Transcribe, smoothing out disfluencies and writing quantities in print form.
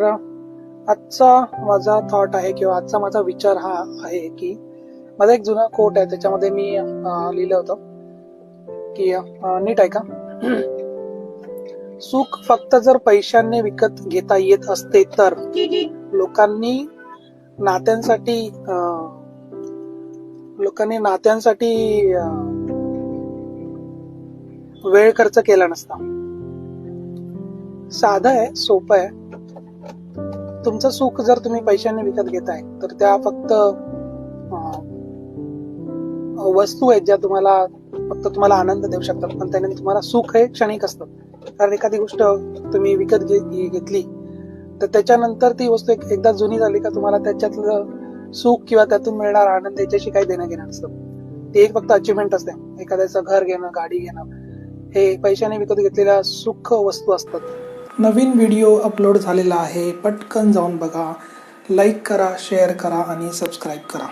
आजचा माझा थॉट आहे किंवा आजचा माझा विचार हा आहे की माझा एक जुना कोट आहे, त्याच्यामध्ये मी लिहिलं होतं की नीट ऐका. सुख फक्त जर पैशांनी विकत घेता येत असते तर लोकांनी नात्यांसाठी वेळ खर्च केला नसता. साधं आहे, सोपं आहे. तुमचं सुख जर तुम्ही पैशाने विकत घेताय तर त्या फक्त वस्तू आहेत ज्या तुम्हाला आनंद देऊ शकतात, पण त्याने तुम्हाला सुख हे क्षणिक असतं. कारण एखादी गोष्ट तुम्ही विकत घेतली तर त्याच्यानंतर ती वस्तू एकदा जुनी झाली का तुम्हाला त्याच्यातलं सुख किंवा त्यातून मिळणार आनंद याच्याशी काही देणं घेणं नसतं. ते एक फक्त अचिव्हमेंट असते. एखाद्याचं घर घेणं, गाडी घेणं हे पैशाने विकत घेतलेल्या सुख वस्तू असतात. नवीन व्हिडिओ अपलोड झालेला आहे, पटकन जाऊन बघा, लाईक करा, शेअर करा आणि सबस्क्राईब करा.